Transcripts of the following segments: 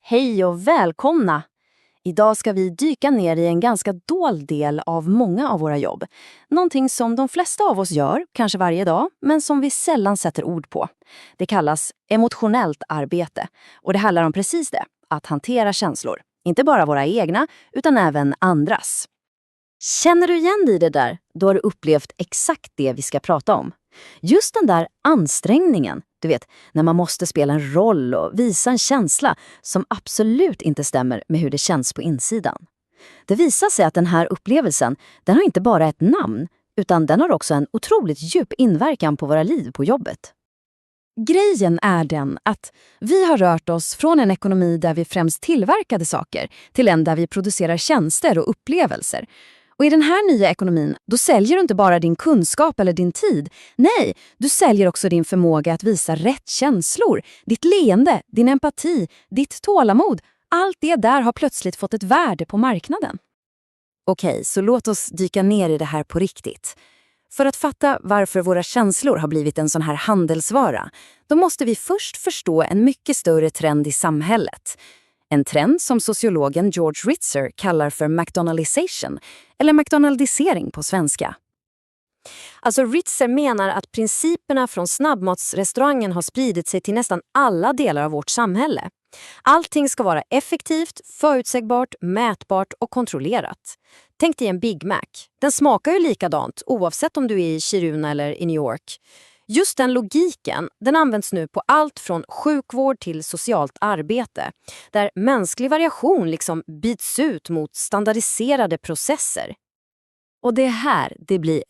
Hej och välkomna! Idag ska vi dyka ner i en ganska dold del av många av våra jobb. Någonting som de flesta av oss gör, kanske varje dag, men som vi sällan sätter ord på. Det kallas emotionellt arbete och det handlar om precis det, att hantera känslor. Inte bara våra egna, utan även andras. Känner du igen dig i det där? Då har du upplevt exakt det vi ska prata om. Just den där ansträngningen, du vet, när man måste spela en roll och visa en känsla som absolut inte stämmer med hur det känns på insidan. Det visar sig att den här upplevelsen, den har inte bara ett namn, utan den har också en otroligt djup inverkan på våra liv på jobbet. Grejen är den att vi har rört oss från en ekonomi där vi främst tillverkade saker till en där vi producerar tjänster och upplevelser. Och i den här nya ekonomin, då säljer du inte bara din kunskap eller din tid. Nej, du säljer också din förmåga att visa rätt känslor. Ditt leende, din empati, ditt tålamod. Allt det där har plötsligt fått ett värde på marknaden. Okej, så låt oss dyka ner i det här på riktigt. För att fatta varför våra känslor har blivit en sån här handelsvara, då måste vi först förstå en mycket större trend i samhället. En trend som sociologen George Ritzer kallar för McDonaldization, eller McDonaldisering på svenska. Alltså Ritzer menar att principerna från snabbmatsrestaurangen har spridit sig till nästan alla delar av vårt samhälle. Allting ska vara effektivt, förutsägbart, mätbart och kontrollerat. Tänk dig en Big Mac. Den smakar ju likadant oavsett om du är i Kiruna eller i New York. Just den logiken, den används nu på allt från sjukvård till socialt arbete, där mänsklig variation liksom byts ut mot standardiserade processer. Och det här, det blir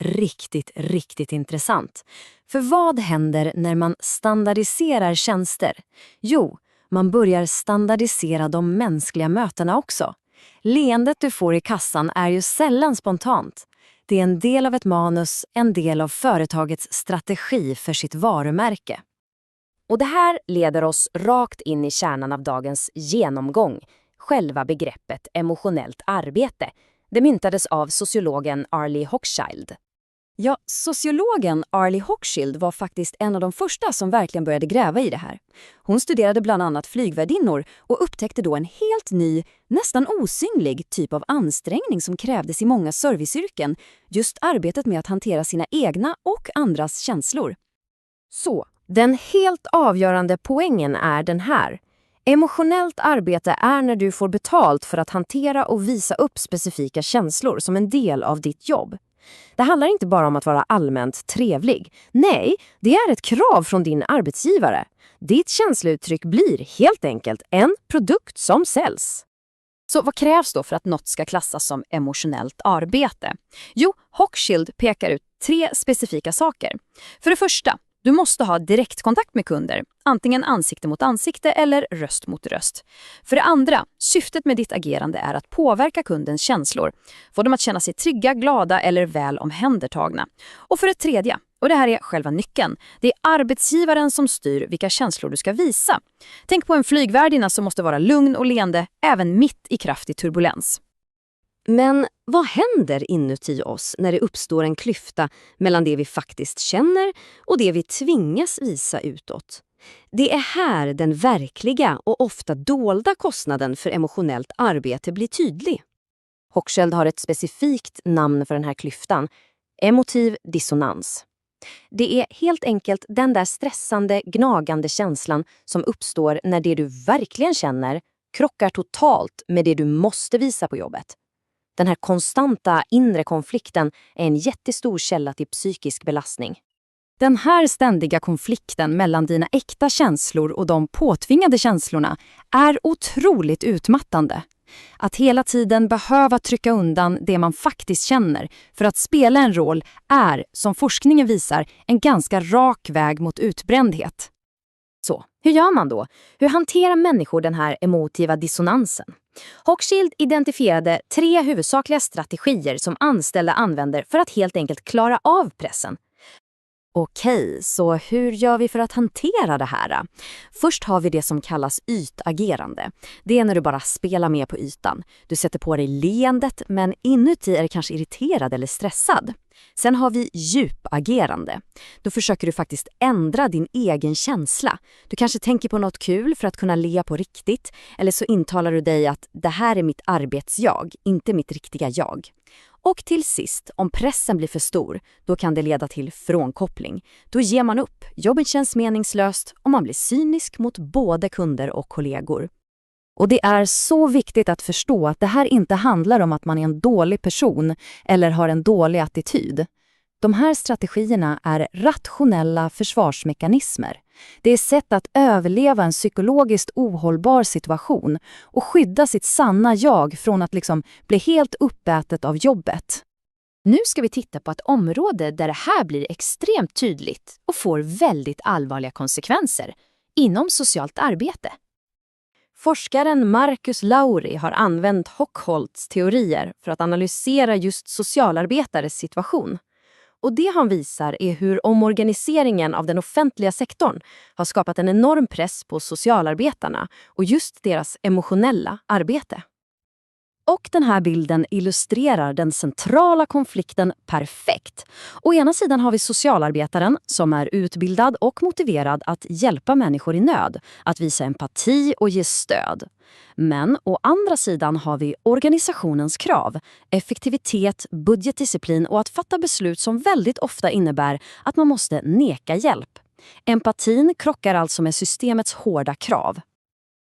riktigt intressant. För vad händer när man standardiserar tjänster? Jo, man börjar standardisera de mänskliga mötena också. Leendet du får i kassan är ju sällan spontant. Det är en del av ett manus, en del av företagets strategi för sitt varumärke. Och det här leder oss rakt in i kärnan av dagens genomgång, själva begreppet emotionellt arbete. Det myntades av sociologen Arlie Hochschild. Ja, sociologen Arlie Hochschild var faktiskt en av de första som verkligen började gräva i det här. Hon studerade bland annat flygvärdinnor och upptäckte då en helt ny, nästan osynlig typ av ansträngning som krävdes i många serviceyrken, just arbetet med att hantera sina egna och andras känslor. Så, den helt avgörande poängen är den här. Emotionellt arbete är när du får betalt för att hantera och visa upp specifika känslor som en del av ditt jobb. Det handlar inte bara om att vara allmänt trevlig. Nej, det är ett krav från din arbetsgivare. Ditt känslouttryck blir helt enkelt en produkt som säljs. Så vad krävs då för att något ska klassas som emotionellt arbete? Jo, Hochschild pekar ut 3 specifika saker. För det första, du måste ha direktkontakt med kunder, antingen ansikte mot ansikte eller röst mot röst. För det andra, syftet med ditt agerande är att påverka kundens känslor, få dem att känna sig trygga, glada eller väl omhändertagna. Och för det tredje, och det här är själva nyckeln, det är arbetsgivaren som styr vilka känslor du ska visa. Tänk på en flygvärdinna som måste vara lugn och leende även mitt i kraftig turbulens. Men vad händer inuti oss när det uppstår en klyfta mellan det vi faktiskt känner och det vi tvingas visa utåt? Det är här den verkliga och ofta dolda kostnaden för emotionellt arbete blir tydlig. Hochschild har ett specifikt namn för den här klyftan: emotiv dissonans. Det är helt enkelt den där stressande, gnagande känslan som uppstår när det du verkligen känner krockar totalt med det du måste visa på jobbet. Den här konstanta inre konflikten är en jättestor källa till psykisk belastning. Den här ständiga konflikten mellan dina äkta känslor och de påtvingade känslorna är otroligt utmattande. Att hela tiden behöva trycka undan det man faktiskt känner för att spela en roll är, som forskningen visar, en ganska rak väg mot utbrändhet. Så, hur gör man då? Hur hanterar människor den här emotiva dissonansen? Hochschild identifierade 3 huvudsakliga strategier som anställda använder för att helt enkelt klara av pressen. Okej, så hur gör vi för att hantera det här? Först har vi det som kallas ytagerande. Det är när du bara spelar med på ytan. Du sätter på dig leendet, men inuti är du kanske irriterad eller stressad. Sen har vi djupagerande. Då försöker du faktiskt ändra din egen känsla. Du kanske tänker på något kul för att kunna le på riktigt, eller så intalar du dig att det här är mitt arbetsjag, inte mitt riktiga jag. Och till sist, om pressen blir för stor, då kan det leda till frånkoppling. Då ger man upp, jobbet känns meningslöst och man blir cynisk mot både kunder och kollegor. Och det är så viktigt att förstå att det här inte handlar om att man är en dålig person eller har en dålig attityd. De här strategierna är rationella försvarsmekanismer. Det är sätt att överleva en psykologiskt ohållbar situation och skydda sitt sanna jag från att bli helt uppätet av jobbet. Nu ska vi titta på ett område där det här blir extremt tydligt och får väldigt allvarliga konsekvenser inom socialt arbete. Forskaren Marcus Lauri har använt Hochholts teorier för att analysera just socialarbetares situation. Och det han visar är hur omorganiseringen av den offentliga sektorn har skapat en enorm press på socialarbetarna och just deras emotionella arbete. Och den här bilden illustrerar den centrala konflikten perfekt. Å ena sidan har vi socialarbetaren som är utbildad och motiverad att hjälpa människor i nöd, att visa empati och ge stöd. Men å andra sidan har vi organisationens krav, effektivitet, budgetdisciplin och att fatta beslut som väldigt ofta innebär att man måste neka hjälp. Empatin krockar alltså med systemets hårda krav.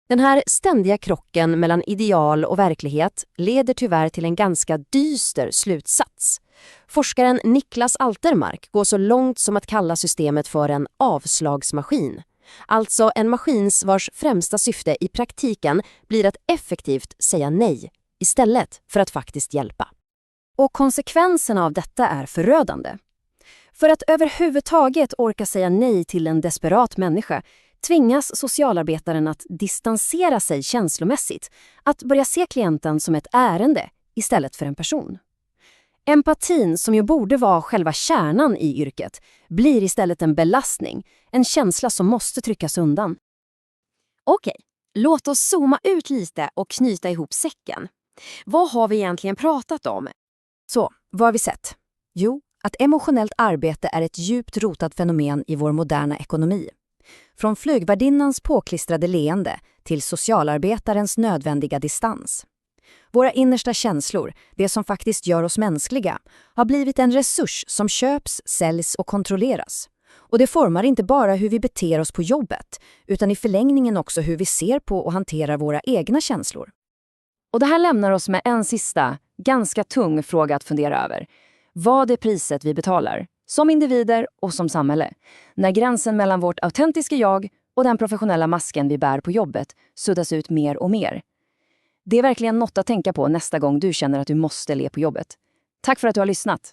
Den här ständiga krocken mellan ideal och verklighet leder tyvärr till en ganska dyster slutsats. Forskaren Niklas Altermark går så långt som att kalla systemet för en avslagsmaskin. Alltså en maskins vars främsta syfte i praktiken blir att effektivt säga nej istället för att faktiskt hjälpa. Och konsekvenserna av detta är förödande. För att överhuvudtaget orka säga nej till en desperat människa tvingas socialarbetaren att distansera sig känslomässigt, att börja se klienten som ett ärende istället för en person. Empatin, som ju borde vara själva kärnan i yrket, blir istället en belastning, en känsla som måste tryckas undan. Okej, låt oss zooma ut lite och knyta ihop säcken. Vad har vi egentligen pratat om? Så, vad har vi sett? Jo, att emotionellt arbete är ett djupt rotat fenomen i vår moderna ekonomi. Från flygvärdinnans påklistrade leende till socialarbetarens nödvändiga distans. Våra innersta känslor, det som faktiskt gör oss mänskliga, har blivit en resurs som köps, säljs och kontrolleras. Och det formar inte bara hur vi beter oss på jobbet, utan i förlängningen också hur vi ser på och hanterar våra egna känslor. Och det här lämnar oss med en sista, ganska tung fråga att fundera över. Vad är priset vi betalar? Som individer och som samhälle. När gränsen mellan vårt autentiska jag och den professionella masken vi bär på jobbet suddas ut mer och mer. Det är verkligen något att tänka på nästa gång du känner att du måste le på jobbet. Tack för att du har lyssnat.